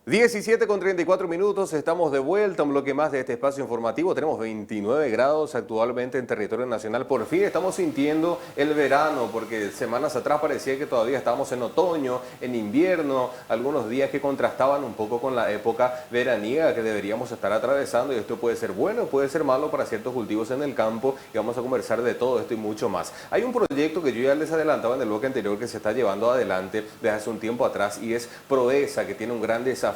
17:34, estamos de vuelta, un bloque más de este espacio informativo. Tenemos 29 grados actualmente en territorio nacional. Por fin estamos sintiendo el verano, porque semanas atrás parecía que todavía estábamos en otoño, en invierno, algunos días que contrastaban un poco con la época veraniega que deberíamos estar atravesando, y esto puede ser bueno, puede ser malo para ciertos cultivos en el campo, y vamos a conversar de todo esto y mucho más. Hay un proyecto que yo ya les adelantaba en el bloque anterior que se está llevando adelante desde hace un tiempo atrás, y es Proesa, que tiene un gran desafío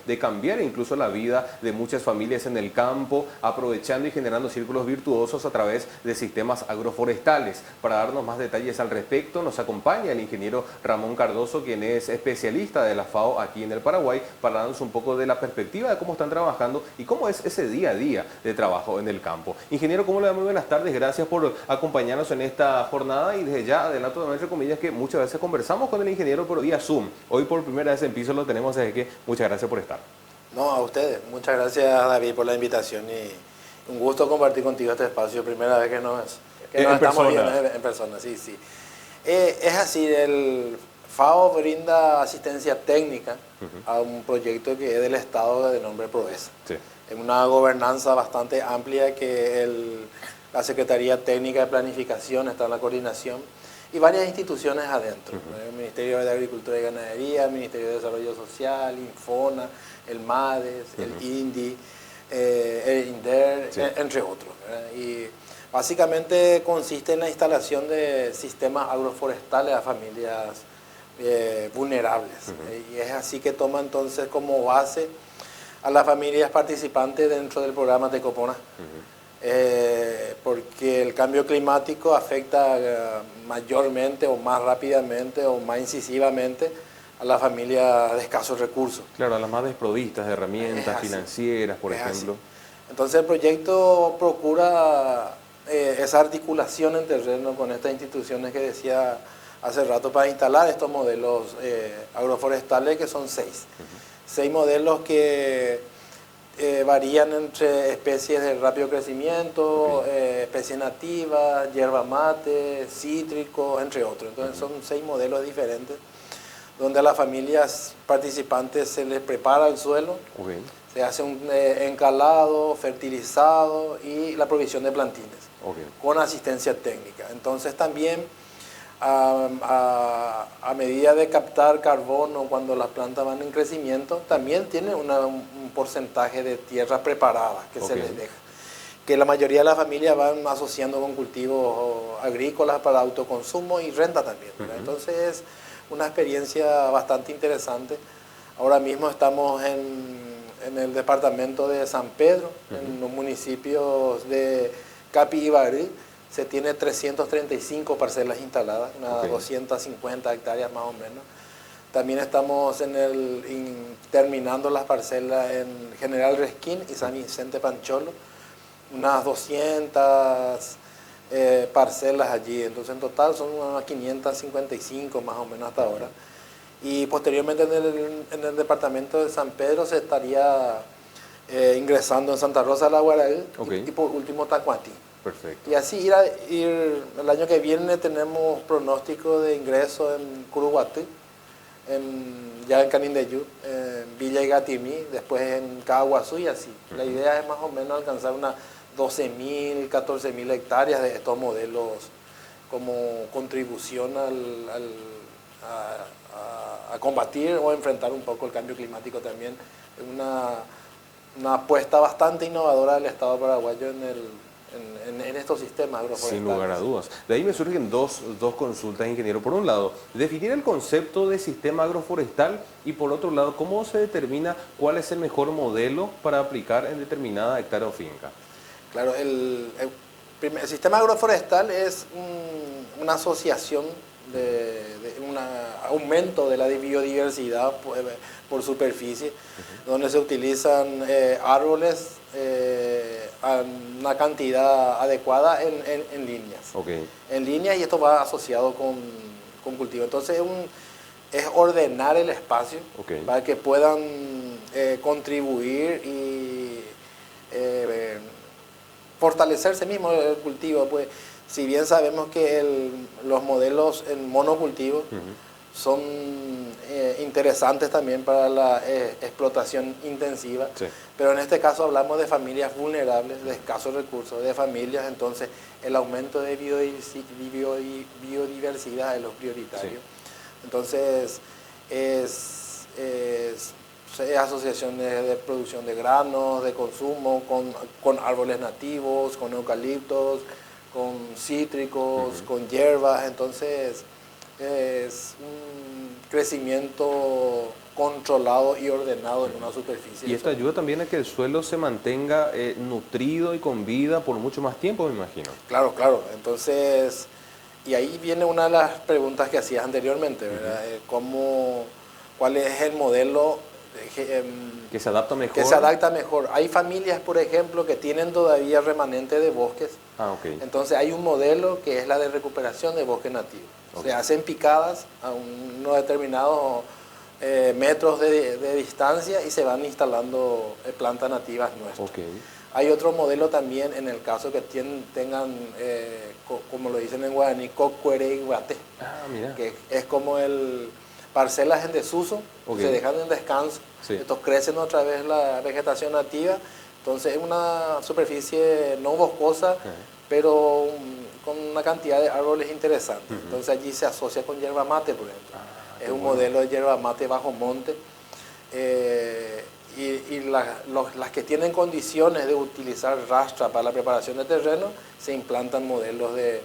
de cambiar incluso la vida de muchas familias en el campo, aprovechando y generando círculos virtuosos a través de sistemas agroforestales. Para darnos más detalles al respecto, nos acompaña el ingeniero Ramón Cardoso, quien es especialista de la FAO aquí en el Paraguay, para darnos un poco de la perspectiva de cómo están trabajando y cómo es ese día a día de trabajo en el campo. Ingeniero, ¿cómo le va? Muy buenas tardes, gracias por acompañarnos en esta jornada, y desde ya adelanto también, entre comillas, que muchas veces conversamos con el ingeniero pero vía Zoom. Hoy por primera vez en piso lo tenemos, así que muchas gracias por estar. No, a ustedes. Muchas gracias, David, por la invitación y un gusto compartir contigo este espacio. Primera vez que nos estamos viendo en persona. Sí, sí. Es así, el FAO brinda asistencia técnica a un proyecto que es del Estado de nombre Proesa. Sí. Es una gobernanza bastante amplia que la Secretaría Técnica de Planificación está en la coordinación, y varias instituciones adentro, el Ministerio de Agricultura y Ganadería, el Ministerio de Desarrollo Social, Infona, el MADES, el INDI, el INDER, sí, entre otros, ¿verdad? Y básicamente consiste en la instalación de sistemas agroforestales a familias vulnerables. Y es así que toma entonces como base a las familias participantes dentro del programa Tecopona. Porque el cambio climático afecta mayormente o más rápidamente o más incisivamente a las familias de escasos recursos. Claro, a las más desprovistas de herramientas financieras, por ejemplo. Así. Entonces el proyecto procura esa articulación en terreno con estas instituciones que decía hace rato para instalar estos modelos agroforestales, que son 6. 6 modelos que varían entre especies de rápido crecimiento, especies nativas, yerba mate, cítricos, entre otros. Entonces son 6 modelos diferentes, donde a las familias participantes se les prepara el suelo, se hace un encalado, fertilizado y la provisión de plantines, con asistencia técnica. Entonces también a medida de captar carbono cuando las plantas van en crecimiento, también tiene un porcentaje de tierra preparada que se les deja, que la mayoría de las familias van asociando con cultivos agrícolas para autoconsumo y renta también. Entonces es una experiencia bastante interesante. Ahora mismo estamos en el departamento de San Pedro, en los municipios de Capi y Barí. Se tiene 335 parcelas instaladas, unas 250 hectáreas más o menos. También estamos terminando las parcelas en General Resquín y San Vicente Pancholo, unas 200 parcelas allí. Entonces en total son unas 555 más o menos hasta ahora. Y posteriormente en el departamento de San Pedro se estaría ingresando en Santa Rosa de la Guaraí y por último Tacuatí. Perfecto. Y así ir el año que viene tenemos pronóstico de ingreso en Curuguatí, ya en Canindeyú, en Villa Igatimí, después en Caguazú y así. La idea es más o menos alcanzar unas 12.000, 14.000 hectáreas de estos modelos como contribución a combatir o enfrentar un poco el cambio climático también. Es una apuesta bastante innovadora del Estado paraguayo en estos sistemas agroforestales. Sin lugar a dudas. De ahí me surgen dos consultas, ingeniero. Por un lado, definir el concepto de sistema agroforestal, y por otro lado, ¿cómo se determina cuál es el mejor modelo para aplicar en determinada hectárea o finca? Claro, el sistema agroforestal es una asociación de un aumento de la biodiversidad por superficie, donde se utilizan árboles a una cantidad adecuada en líneas. En líneas, y esto va asociado con cultivo. Entonces es ordenar el espacio para que puedan contribuir y fortalecerse mismo el cultivo. Pues, si bien sabemos que los modelos en monocultivo son interesantes también para la explotación intensiva, sí. Pero en este caso hablamos de familias vulnerables, de escasos recursos, de familias, entonces el aumento de biodiversidad es lo prioritario. Sí. Entonces es asociaciones de producción de granos, de consumo, con árboles nativos, con eucaliptos, con cítricos, con hierbas, entonces es un crecimiento controlado y ordenado en una superficie. Y esto ayuda también a que el suelo se mantenga nutrido y con vida por mucho más tiempo, me imagino. Claro, claro. Entonces, y ahí viene una de las preguntas que hacías anteriormente, ¿verdad? ¿Cuál es el modelo que se adapta mejor? Que se adapta mejor. Hay familias, por ejemplo, que tienen todavía remanente de bosques. Okay. Entonces hay un modelo que es la de recuperación de bosque nativo. Okay. Se hacen picadas a unos determinados metros de distancia y se van instalando plantas nativas nuestras. Okay. Hay otro modelo también en el caso que tengan, como lo dicen en guaraní, cocuere y guate, que es como parcelas en desuso, okay. Se dejan en descanso, sí. Estos crecen otra vez la vegetación nativa, entonces es una superficie no boscosa, pero con una cantidad de árboles interesantes. Entonces allí se asocia con yerba mate, por ejemplo. Es un modelo de yerba mate bajo monte. Y las que tienen condiciones de utilizar rastra para la preparación de terreno, se implantan modelos de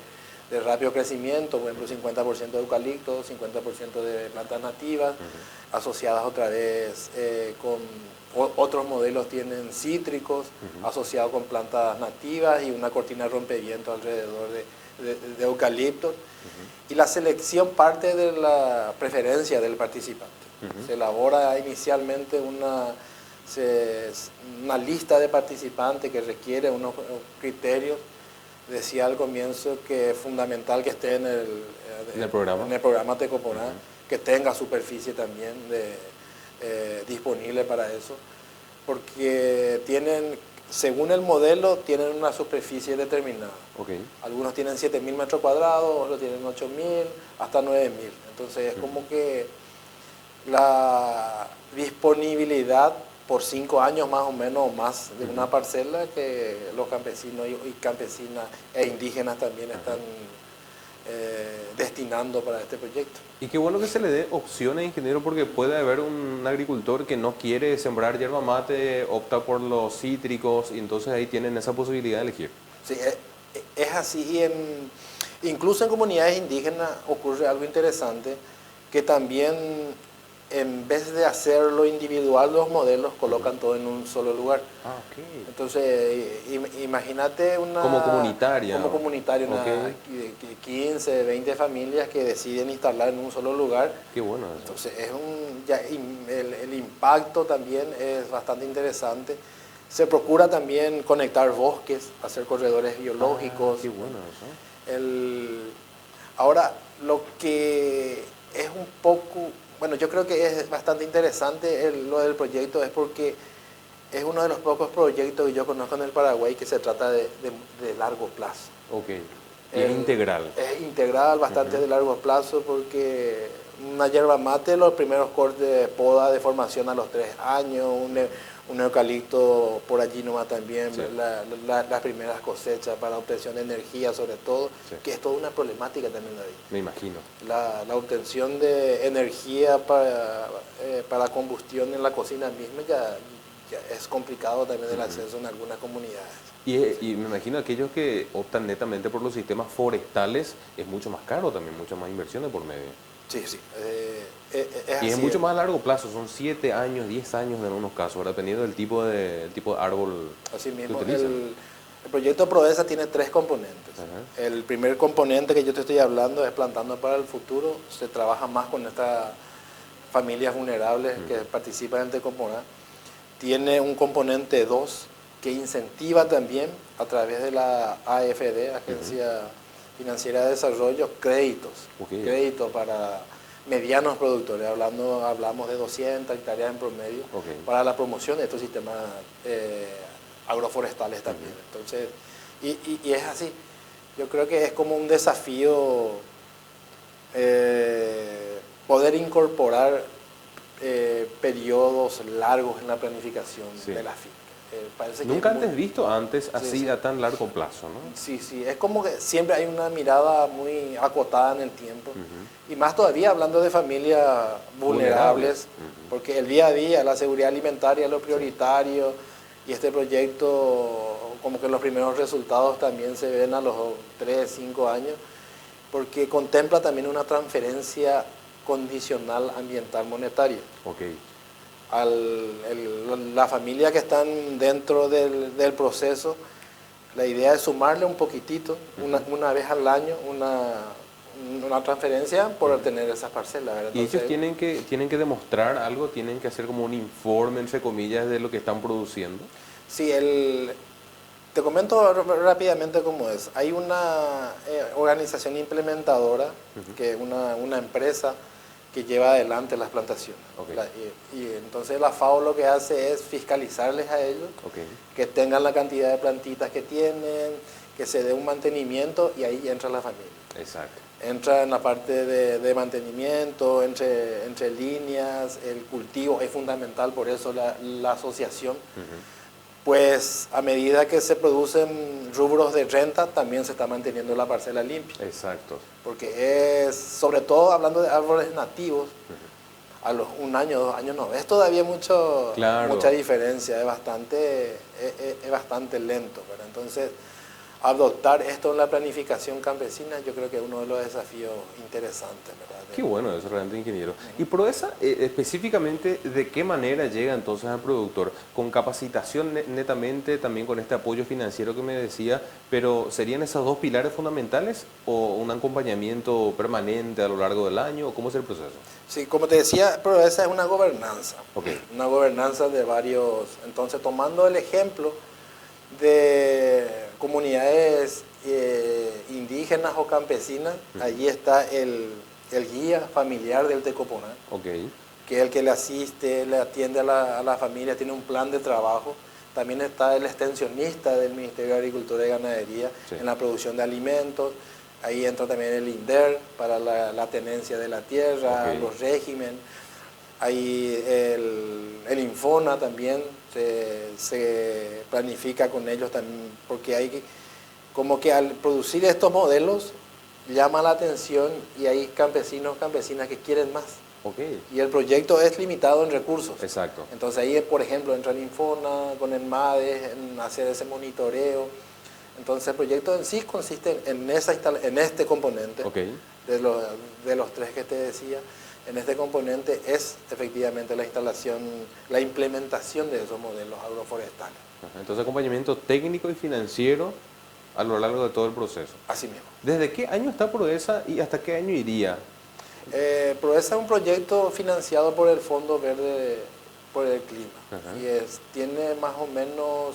rápido crecimiento, por ejemplo 50% de eucalipto, 50% de plantas nativas, asociadas otra vez con otros modelos tienen cítricos, asociados con plantas nativas y una cortina de rompeviento alrededor de eucaliptos. Y la selección parte de la preferencia del participante. Se elabora inicialmente una lista de participantes que requiere unos criterios. Decía al comienzo que es fundamental que esté en el programa Tecoporá, que tenga superficie también disponible para eso, porque según el modelo, tienen una superficie determinada. Okay. Algunos tienen 7.000 metros cuadrados, otros tienen 8.000, hasta 9.000. Entonces es como que la disponibilidad por 5 años más o menos o más de una parcela que los campesinos y campesinas e indígenas también están destinando para este proyecto. Y qué bueno que se le dé opciones, ingeniero, porque puede haber un agricultor que no quiere sembrar yerba mate, opta por los cítricos y entonces ahí tienen esa posibilidad de elegir. Sí, es así. Incluso en comunidades indígenas ocurre algo interesante, que también en vez de hacerlo individual, los modelos colocan todo en un solo lugar. Okay. Entonces, imagínate como comunitaria. Como comunitaria, okay. 15, 20 familias que deciden instalar en un solo lugar. Qué bueno eso. Entonces, el impacto también es bastante interesante. Se procura también conectar bosques, hacer corredores biológicos. Qué bueno eso. Ahora, lo que es un poco... Bueno, yo creo que es bastante interesante lo del proyecto, es porque es uno de los pocos proyectos que yo conozco en el Paraguay que se trata de largo plazo. Ok. Y es integral. Es integral, bastante de largo plazo, porque una yerba mate, los primeros cortes de poda de formación a los 3 años, un eucalipto por allí nomás también, sí. Las primeras cosechas para obtención de energía sobre todo, sí. Que es toda una problemática también, David. Me imagino. La obtención de energía para combustión en la cocina misma ya es complicado también el acceso en algunas comunidades. Y me imagino aquellos que optan netamente por los sistemas forestales, es mucho más caro también, muchas más inversiones por medio. Sí, sí. Y es mucho más a largo plazo, son 7 años, 10 años en algunos casos, dependiendo del tipo de árbol. Así mismo, que utilizan. El proyecto PRODESA tiene 3 componentes. El primer componente que yo te estoy hablando es Plantando para el Futuro. Se trabaja más con estas familias vulnerables que participan en Tecoporá. Tiene un componente 2 que incentiva también a través de la AFD, Agencia Financiera de Desarrollo, créditos. Créditos para medianos productores, hablamos de 200 hectáreas en promedio, para la promoción de estos sistemas agroforestales también. Entonces, y es así. Yo creo que es como un desafío poder incorporar periodos largos en la planificación de la finca. Parece Nunca que antes visto antes así sí. a tan largo plazo, ¿no? Sí, sí, es como que siempre hay una mirada muy acotada en el tiempo. Y más todavía hablando de familias vulnerables, porque el día a día, la seguridad alimentaria es lo prioritario, y este proyecto, como que los primeros resultados también se ven a los 3, 5 años, porque contempla también una transferencia condicional ambiental monetaria. Okay. La familia que están dentro del proceso, la idea es sumarle un poquitito, una vez al año, una transferencia por obtener esas parcelas, ¿verdad? Entonces, y ellos tienen que demostrar algo, tienen que hacer como un informe, entre comillas, de lo que están produciendo. Sí, te comento rápidamente cómo es. Hay una organización implementadora, que es una empresa que lleva adelante las plantaciones. Okay. Y entonces la FAO lo que hace es fiscalizarles a ellos, que tengan la cantidad de plantitas que tienen, que se dé un mantenimiento, y ahí entra la familia. Exacto. Entra en la parte de mantenimiento, entre líneas, el cultivo es fundamental, por eso la asociación. Pues a medida que se producen rubros de renta, también se está manteniendo la parcela limpia. Exacto. Porque es, sobre todo hablando de árboles nativos, a los 1 año, 2 años no ves todavía mucha diferencia, es bastante lento, ¿verdad? Entonces, adoptar esto en la planificación campesina, yo creo que es uno de los desafíos interesantes, ¿verdad? Qué bueno eso realmente, ingeniero. Y Proesa, específicamente, ¿de qué manera llega entonces al productor? ¿Con capacitación netamente, también con este apoyo financiero que me decía, pero serían esos dos pilares fundamentales o un acompañamiento permanente a lo largo del año? ¿O cómo es el proceso? Sí, como te decía, Proesa es una gobernanza, una gobernanza de varios. Entonces, tomando el ejemplo de comunidades indígenas o campesinas, allí está el guía familiar del Tecoponá, que es el que le asiste, le atiende a la familia, tiene un plan de trabajo. También está el extensionista del Ministerio de Agricultura y Ganadería en la producción de alimentos. Ahí entra también el INDER para la tenencia de la tierra, los regímenes. Ahí el Infona también se planifica con ellos también, porque hay como que al producir estos modelos llama la atención y hay campesinos, campesinas que quieren más. Y el proyecto es limitado en recursos. Exacto. Entonces ahí, por ejemplo, entra el Infona con el MADES en hacer ese monitoreo. Entonces el proyecto en sí consiste en este componente de los 3 que te decía. En este componente es efectivamente la instalación, la implementación de esos modelos agroforestales. Entonces acompañamiento técnico y financiero a lo largo de todo el proceso. Así mismo. ¿Desde qué año está Proesa y hasta qué año iría? Proesa es un proyecto financiado por el Fondo Verde por el Clima. Y tiene más o menos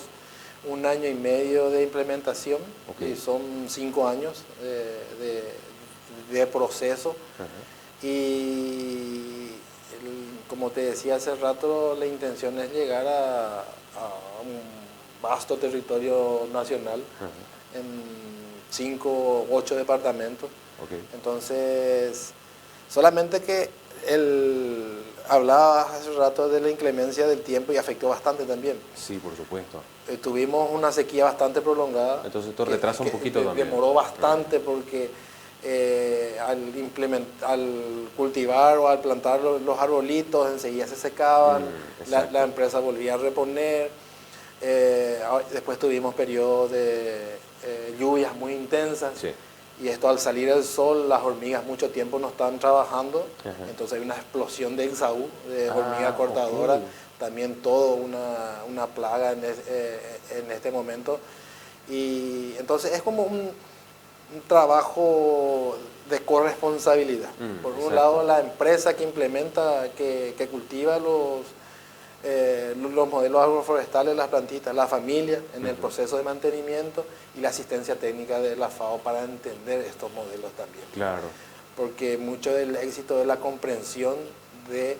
1 año y medio de implementación, y son 5 años de proceso. Y como te decía hace rato, la intención es llegar a un vasto territorio nacional en 5 o 8 departamentos. Entonces, solamente que hablaba hace rato de la inclemencia del tiempo y afectó bastante también. Sí, por supuesto. Tuvimos una sequía bastante prolongada. Entonces esto retrasa un poquito también. Demoró bastante porque al cultivar o al plantar los arbolitos enseguida se secaban, la empresa volvía a reponer. Después tuvimos periodos de lluvias muy intensas. Y esto, al salir el sol, las hormigas mucho tiempo no están trabajando, entonces hay una explosión de Exaú, de hormiga cortadora, también todo una plaga en este momento. Y entonces es como un trabajo de corresponsabilidad. Por un lado, la empresa que implementa, que cultiva los modelos agroforestales, las plantitas, la familia en el proceso de mantenimiento, y la asistencia técnica de la FAO para entender estos modelos también. Claro. Porque mucho del éxito de la comprensión de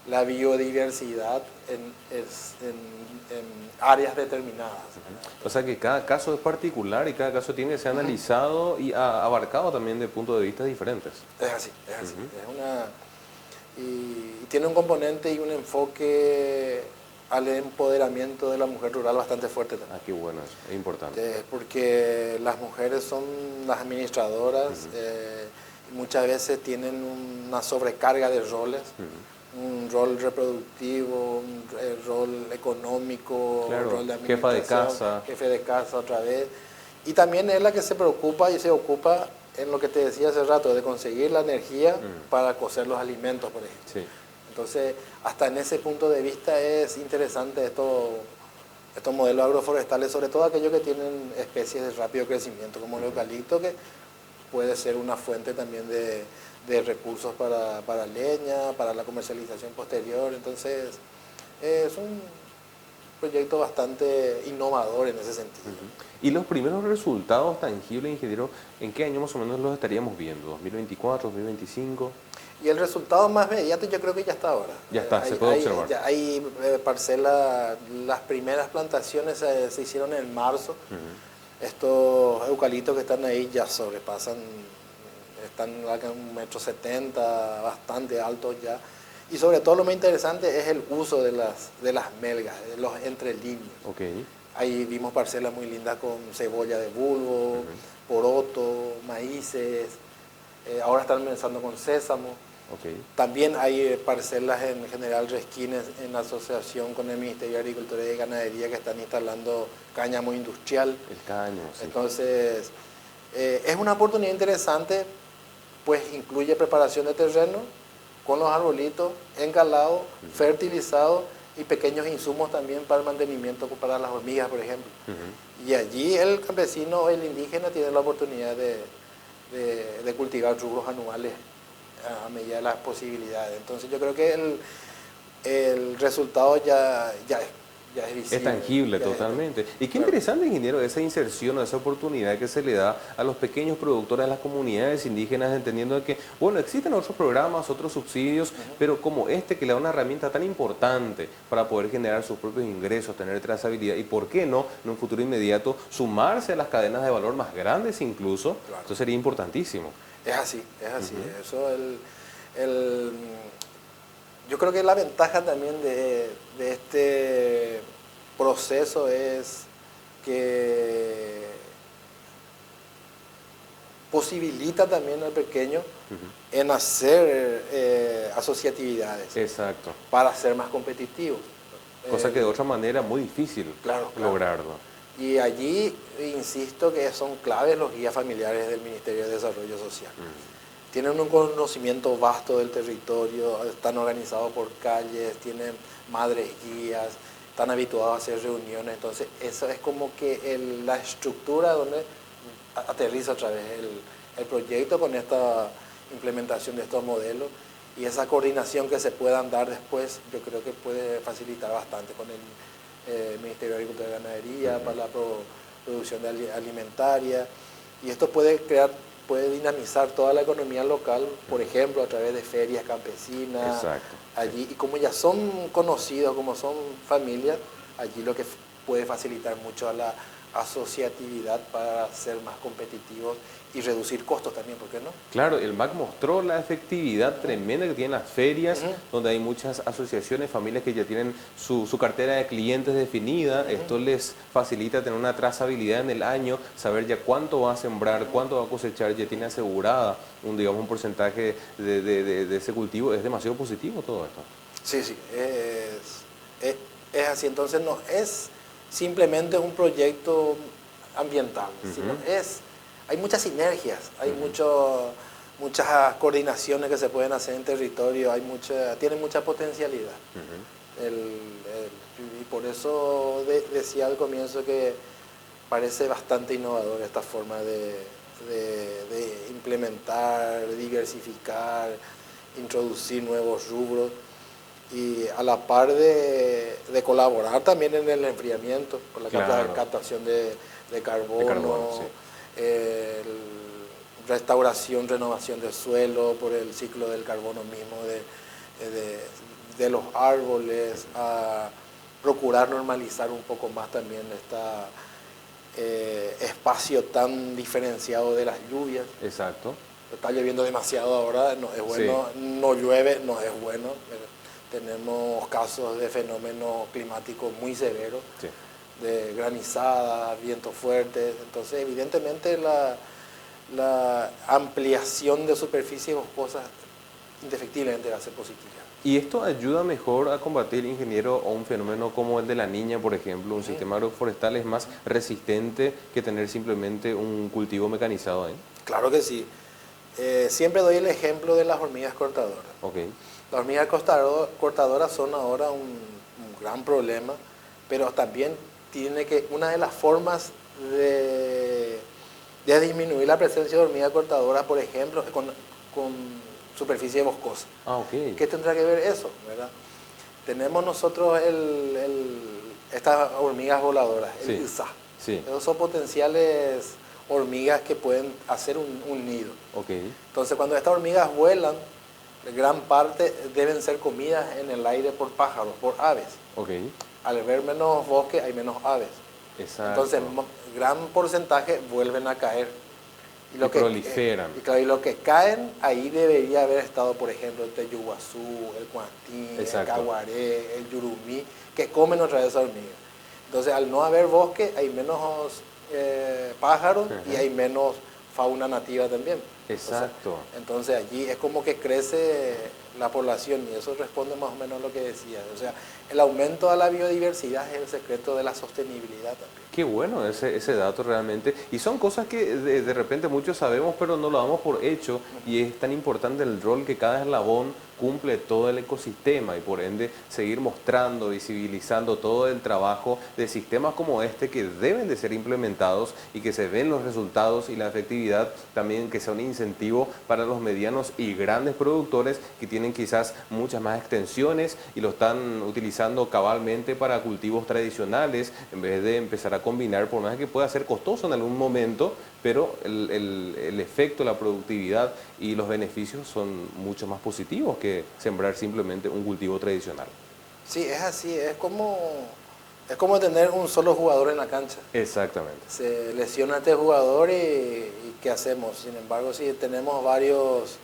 la biodiversidad en áreas determinadas. O sea que cada caso es particular y cada caso tiene que ser analizado y abarcado también de puntos de vista diferentes. Es así, es así. y tiene un componente y un enfoque al empoderamiento de la mujer rural bastante fuerte también. Ah, qué bueno eso, es importante. Porque las mujeres son las administradoras, y muchas veces tienen una sobrecarga de roles, un rol reproductivo, un rol económico, Claro, un rol de jefa de administración, casa. jefe de casa otra vez. Y también es la que se preocupa y se ocupa en lo que te decía hace rato, de conseguir la energía para cocer los alimentos, por ejemplo. Sí. Entonces, hasta en ese punto de vista es interesante estos modelos agroforestales, sobre todo aquellos que tienen especies de rápido crecimiento, como el eucalipto, que puede ser una fuente también de recursos para leña, para la comercialización posterior. Entonces, es un proyecto bastante innovador en ese sentido. Y los primeros resultados tangibles, ingeniero, ¿en qué año más o menos los estaríamos viendo? ¿2024, 2025? Y el resultado más inmediato yo creo que ya está ahora. Ya está, se puede observar. Hay parcelas, las primeras plantaciones se hicieron en marzo. Estos eucaliptos que están ahí ya sobrepasan, están a 1,70 m, bastante altos ya. Y sobre todo lo más interesante es el uso de las melgas, de los entrelíneos. Okay. Ahí vimos parcelas muy lindas con cebolla de bulbo, poroto, maíces. Ahora están comenzando con sésamo. Okay. También hay parcelas en General Resquines en asociación con el Ministerio de Agricultura y Ganadería que están instalando cáñamo industrial. El cáñamo, sí. Entonces, es una oportunidad interesante, pues incluye preparación de terreno con los arbolitos, encalado, fertilizado y pequeños insumos también para el mantenimiento para las hormigas, por ejemplo. Y allí el campesino o el indígena tiene la oportunidad de cultivar rubros anuales a medida de las posibilidades. Entonces yo creo que el resultado ya es visible. Es tangible totalmente. Y qué interesante, ingeniero, esa inserción, esa oportunidad que se le da a los pequeños productores de las comunidades indígenas, entendiendo que, bueno, existen otros programas, otros subsidios, pero como este que le da una herramienta tan importante para poder generar sus propios ingresos, tener trazabilidad y, ¿por qué no, en un futuro inmediato, sumarse a las cadenas de valor más grandes incluso? Claro. Eso sería importantísimo. Es así. Eso yo creo que la ventaja también de este proceso es que posibilita también al pequeño en hacer asociatividades. Exacto. Para ser más competitivos. Cosa que de otra manera muy difícil lograrlo. Y allí insisto que son claves los guías familiares del Ministerio de Desarrollo Social. Tienen un conocimiento vasto del territorio, están organizados por calles, tienen madres guías, están habituados a hacer reuniones. Entonces, eso es como que la estructura donde aterriza otra vez el proyecto con esta implementación de estos modelos y esa coordinación que se puedan dar después, yo creo que puede facilitar bastante con el Ministerio de Agricultura y Ganadería para la producción alimentaria. Y esto puede dinamizar toda la economía local, por ejemplo, a través de ferias campesinas. Exacto. Allí, y como ya son conocidos, como son familias, allí lo que puede facilitar mucho a la asociatividad para ser más competitivos y reducir costos también, ¿por qué no? Claro, el MAC mostró la efectividad tremenda que tienen las ferias, donde hay muchas asociaciones, familias que ya tienen su cartera de clientes definida. Esto les facilita tener una trazabilidad en el año, saber ya cuánto va a sembrar, cuánto va a cosechar, ya tiene asegurada un porcentaje de ese cultivo. Es demasiado positivo todo esto. Sí, es así. Entonces no es simplemente un proyecto ambiental, sino hay muchas sinergias, hay muchas coordinaciones que se pueden hacer en territorio, tiene mucha potencialidad. Y por eso decía al comienzo que parece bastante innovador esta forma de implementar, diversificar, introducir nuevos rubros y a la par de colaborar también en el enfriamiento, con la captación de carbono, restauración, renovación del suelo por el ciclo del carbono mismo de los árboles, a procurar normalizar un poco más también este espacio tan diferenciado de las lluvias. Exacto. Está lloviendo demasiado ahora, no es bueno, sí. No llueve, no es bueno. Tenemos casos de fenómenos climáticos muy severos, sí. De granizadas, vientos fuertes. Entonces, evidentemente, la ampliación de superficies boscosas indefectiblemente va a ser positiva. ¿Y esto ayuda mejor a combatir, ingeniero, o un fenómeno como el de la niña, por ejemplo? ¿Un sistema agroforestal es más resistente que tener simplemente un cultivo mecanizado ahí? Claro que sí. Siempre doy el ejemplo de las hormigas cortadoras. Okay. Las hormigas cortadoras son ahora un gran problema, pero también tiene que, una de las formas de disminuir la presencia de hormigas cortadoras, por ejemplo, con superficie boscosa. Okay. ¿Qué tendrá que ver eso, verdad? Tenemos nosotros estas hormigas voladoras, el ISA. Sí. Esos son potenciales hormigas que pueden hacer un nido. Okay. Entonces, cuando estas hormigas vuelan, gran parte deben ser comidas en el aire por pájaros, por aves. Okay. Al ver menos bosque, hay menos aves. Exacto. Entonces, gran porcentaje vuelven a caer. Y proliferan. Y lo que caen, ahí debería haber estado, por ejemplo, el teyuguazú, el cuantín, el caguaré, el yurumí, que comen otra vez esas hormigas. Entonces, al no haber bosque, hay menos pájaros y hay menos fauna nativa también. Exacto. Entonces, allí es como que crece la población y eso responde más o menos a lo que decía. O sea, el aumento de la biodiversidad es el secreto de la sostenibilidad también. Qué bueno ese dato realmente. Y son cosas que de repente muchos sabemos, pero no lo damos por hecho. Y es tan importante el rol que cada eslabón cumple todo el ecosistema y por ende seguir mostrando, visibilizando todo el trabajo de sistemas como este que deben de ser implementados y que se ven los resultados y la efectividad también, que sea un incentivo para los medianos y grandes productores que tienen quizás muchas más extensiones y lo están utilizando cabalmente para cultivos tradicionales en vez de empezar a combinar, por más que pueda ser costoso en algún momento, pero el efecto, la productividad y los beneficios son mucho más positivos que sembrar simplemente un cultivo tradicional. Sí, es así, es como tener un solo jugador en la cancha. Exactamente. Se lesiona este jugador y ¿qué hacemos? Sin embargo, si tenemos varios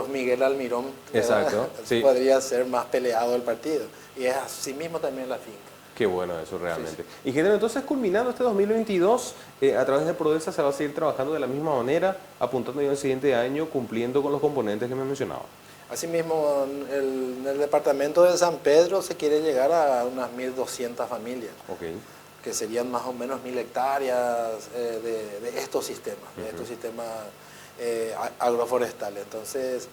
Miguel Almirón, exacto, sí, podría ser más peleado el partido. Y es así mismo también la finca. Qué bueno eso realmente. Sí. Ingeniero, entonces culminando este 2022, a través de Prodesa se va a seguir trabajando de la misma manera, apuntando ya al siguiente año, cumpliendo con los componentes que me mencionaba. Asimismo, en el departamento de San Pedro se quiere llegar a unas 1.200 familias, que serían más o menos 1.000 hectáreas de estos sistemas, agroforestales. Entonces,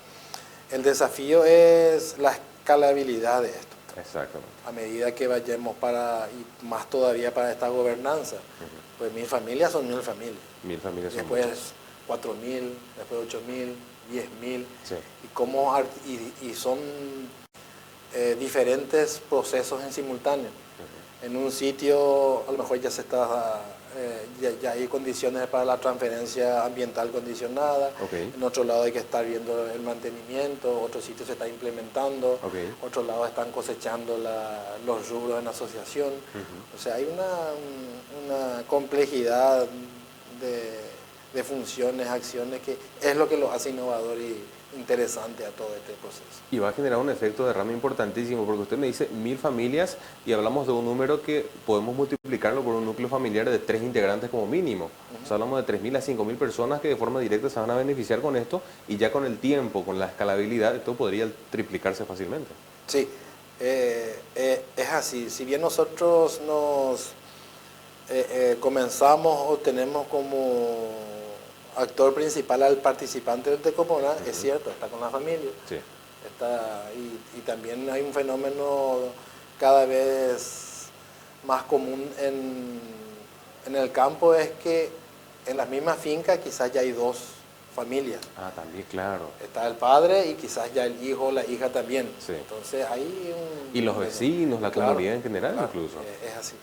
el desafío es la escalabilidad de esto. Exactamente. A medida que vayamos y más todavía para esta gobernanza, pues 1.000 familias son 1.000 familias. 1.000 familias son después 4.000, después 8.000, 10.000. Sí. Y son diferentes procesos en simultáneo. En un sitio a lo mejor ya se está ya hay condiciones para la transferencia ambiental condicionada, en otro lado hay que estar viendo el mantenimiento, otro sitio se está implementando, otro lado están cosechando los rubros en asociación. O sea, hay una complejidad de funciones, acciones, que es lo que lo hace innovador y interesante a todo este proceso. Y va a generar un efecto de rama importantísimo, porque usted me dice 1.000 familias y hablamos de un número que podemos multiplicarlo por un núcleo familiar de 3 integrantes como mínimo. O sea, hablamos de 3.000 a 5.000 personas que de forma directa se van a beneficiar con esto y ya con el tiempo, con la escalabilidad, esto podría triplicarse fácilmente. Sí, es así. Si bien nosotros comenzamos o tenemos como actor principal al participante del Tecopona, es cierto, está con la familia. Sí. Y también hay un fenómeno cada vez más común en el campo, es que en las mismas fincas quizás ya hay 2 familias. Ah, también, claro. Está el padre y quizás ya el hijo o la hija también. Sí. Entonces hay y los vecinos, la comunidad en general, claro, incluso. Es así.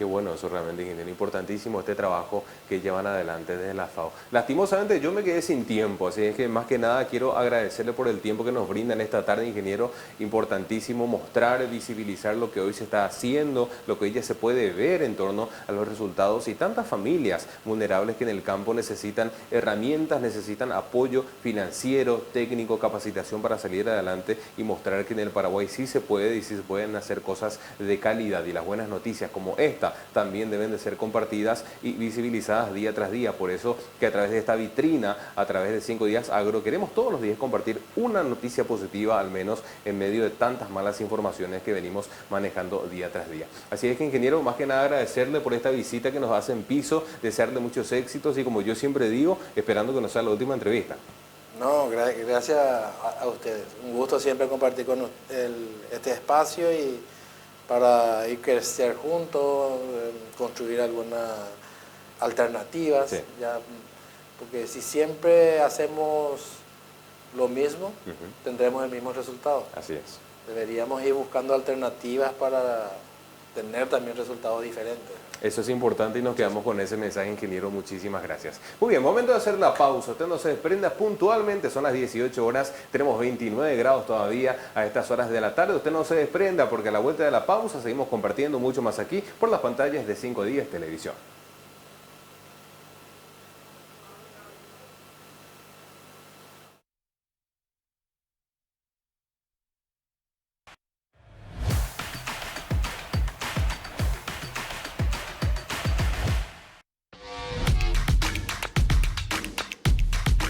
Qué bueno, eso realmente, ingeniero, importantísimo este trabajo que llevan adelante desde la FAO. Lastimosamente yo me quedé sin tiempo, así es que más que nada quiero agradecerle por el tiempo que nos brindan esta tarde, ingeniero. Importantísimo mostrar, visibilizar lo que hoy se está haciendo, lo que hoy ya se puede ver en torno a los resultados y tantas familias vulnerables que en el campo necesitan herramientas, necesitan apoyo financiero, técnico, capacitación para salir adelante y mostrar que en el Paraguay sí se puede y sí se pueden hacer cosas de calidad, y las buenas noticias como esta también deben de ser compartidas y visibilizadas día tras día. Por eso que a través de esta vitrina, a través de 5 Días Agro, queremos todos los días compartir una noticia positiva, al menos en medio de tantas malas informaciones que venimos manejando día tras día. Así es que, ingeniero, más que nada agradecerle por esta visita que nos hace en piso, desearle muchos éxitos y, como yo siempre digo, esperando que no sea la última entrevista. No, gracias a ustedes. Un gusto siempre compartir con este espacio y para ir crecer juntos, construir algunas alternativas, Sí. ya, porque si siempre hacemos lo mismo, tendremos el mismo resultado. Así es. Deberíamos ir buscando alternativas para tener también resultados diferentes. Eso es importante y nos quedamos con ese mensaje, ingeniero. Muchísimas gracias. Muy bien, momento de hacer la pausa. Usted no se desprenda puntualmente, son las 18 horas, tenemos 29 grados todavía a estas horas de la tarde. Usted no se desprenda porque a la vuelta de la pausa seguimos compartiendo mucho más aquí por las pantallas de 5 Días Televisión.